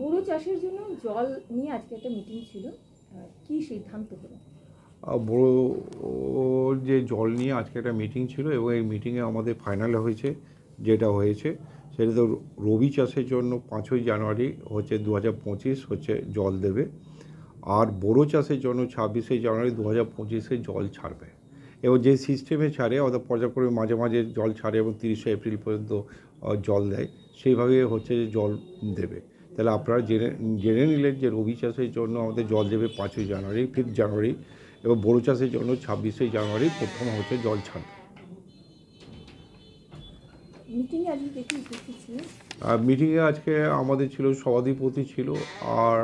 বোরো চাষের জন্য জল নিয়ে আজকে একটা মিটিং ছিল, কি সিদ্ধান্ত হলো? বড় যে জল নিয়ে আজকে একটা মিটিং ছিল এবং এই মিটিংয়ে আমাদের ফাইনাল হয়েছে, যেটা হয়েছে সেটা তো রবি চাষের জন্য 5ই জানুয়ারি হচ্ছে 2025 হচ্ছে জল দেবে, আর বোরো চাষের জন্য 26শে জানুয়ারি 2025 জল ছাড়বে। এবং যে সিস্টেমে ছাড়ে অর্থাৎ পর্যায়ক্রমে মাঝে মাঝে জল ছাড়ে এবং 30শে এপ্রিল পর্যন্ত জল দেয়, সেইভাবে হচ্ছে যে জল দেবে। তাহলে আপনারা জেনে নিলেন যে রবি চাষের জন্য আমাদের জল দেবে 5ই জানুয়ারি, 5 জানুয়ারি, এবং বোরো চাষের জন্য 26শে জানুয়ারি প্রথম হচ্ছে জল ছাড়বে। মিটিংয়ে আজকে আমাদের ছিল সভাধিপতি ছিল, আর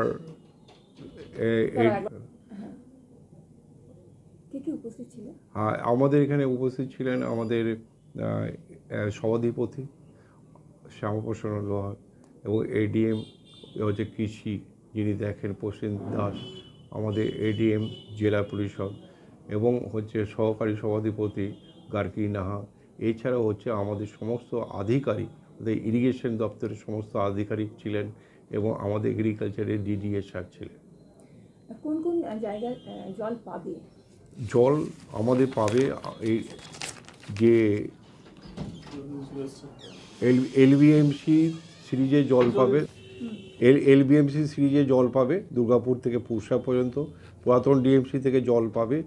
আমাদের এখানে উপস্থিত ছিলেন আমাদের সভাধিপতি শ্যামাপ্রসন্ন লোহার এবং এডিএম হচ্ছে কৃষি যিনি দেখেন প্রসেনজিৎ দাস, আমাদের এডিএম জেলা পরিষদ এবং হচ্ছে সহকারী সভাধিপতি গার্গী নাহা। এছাড়াও হচ্ছে আমাদের সমস্ত আধিকারিক, আমাদের ইরিগেশন দপ্তরের সমস্ত আধিকারিক ছিলেন এবং আমাদের এগ্রিকালচারের ডিডিএ স্যার ছিলেন। কোন কোন জায়গায় জল পাবে? জল আমাদের পাবে এই যে এলবিএমসি সিরিজে জল পাবে, এলবিএমসি সিরিজে জল পাবে দুর্গাপুর থেকে পুরসা পর্যন্ত, পুরাতন ডিএমসি থেকে জল পাবে,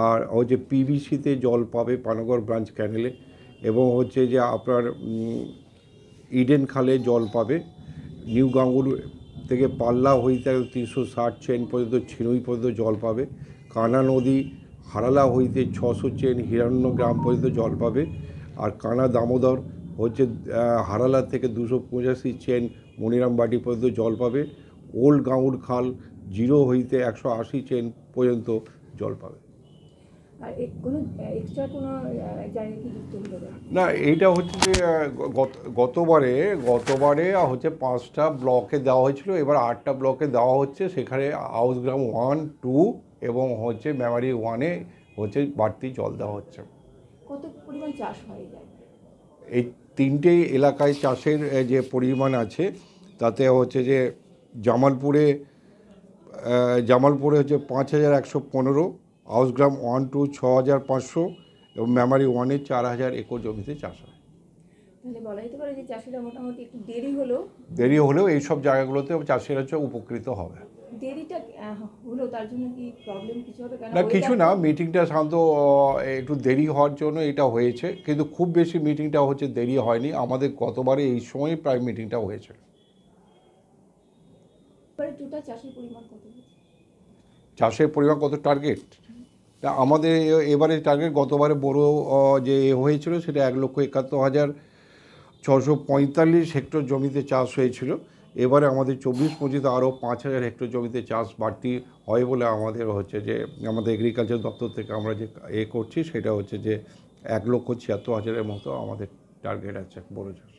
আর হচ্ছে পিভিসিতে জল পাবে পানাগড় ব্রাঞ্চ ক্যানেলে, এবং হচ্ছে যে আপনার ইডেন খালে জল পাবে, নিউ গাঙ্গুর থেকে পাল্লা হইতে 360 চেন পর্যন্ত ছিনুই পর্যন্ত জল পাবে, কানা নদী হারালা হইতে 600 চেন হিরণ্যগ্রাম পর্যন্ত জল পাবে, আর কানা দামোদর হচ্ছে হারালা থেকে 285 চেন মনিরামবাটি পর্যন্ত জল পাবে, ওল্ড গাঁউর খাল 0 হইতে 180 চেন পর্যন্ত জল পাবে। না, এইটা হচ্ছে যে গতবারে হচ্ছে 5টা ব্লকে দেওয়া হয়েছিল, এবার 8টা ব্লকে দেওয়া হচ্ছে। সেখানে আউসগ্রাম 1, 2 এবং হচ্ছে মেমারি 1-এ হচ্ছে বাড়তি জল দেওয়া হচ্ছে। কত পরিমাণ চাষ হয়ে যায়? এই 3টে এলাকায় চাষের যে পরিমাণ আছে তাতে হচ্ছে যে জামালপুরে হচ্ছে 5115, আউসগ্রাম 1, 2 6500 এবং মেমারি 1-এ 4000 একর জমিতে চাষ হয়। তাহলে বলা যেতে পারে যে চাষিরা মোটামুটি একটু দেরি হলেও এইসব জায়গাগুলোতে চাষিরা হচ্ছে উপকৃত হবে। দেরিটা হলো তার জন্য কি প্রবলেম কিছু হবে? না, কিছু না, মিটিংটা শান্ত একটু দেরি হওয়ার জন্য এটা হয়েছে, কিন্তু খুব বেশি মিটিংটা হচ্ছে দেরি হয়নি। আমাদের গতবারে এই সময় প্রায় মিটিংটা হয়েছে। চাষের পরিমাণ কত টার্গেট? আমাদের এবারে টার্গেট গতবারে বড় যে হয়েছিল সেটা 1,71,645 হেক্টর জমিতে চাষ হয়েছিল। এবারে আমাদের 24-25 আরও 5,000 হেক্টর জমিতে চাষ বাড়তি হয় বলে আমাদের হচ্ছে যে আমাদের এগ্রিকালচার দপ্তর থেকে আমরা যে করছি সেটা হচ্ছে যে 1,76,000-এর মতো আমাদের টার্গেট আছে বড় চাষ।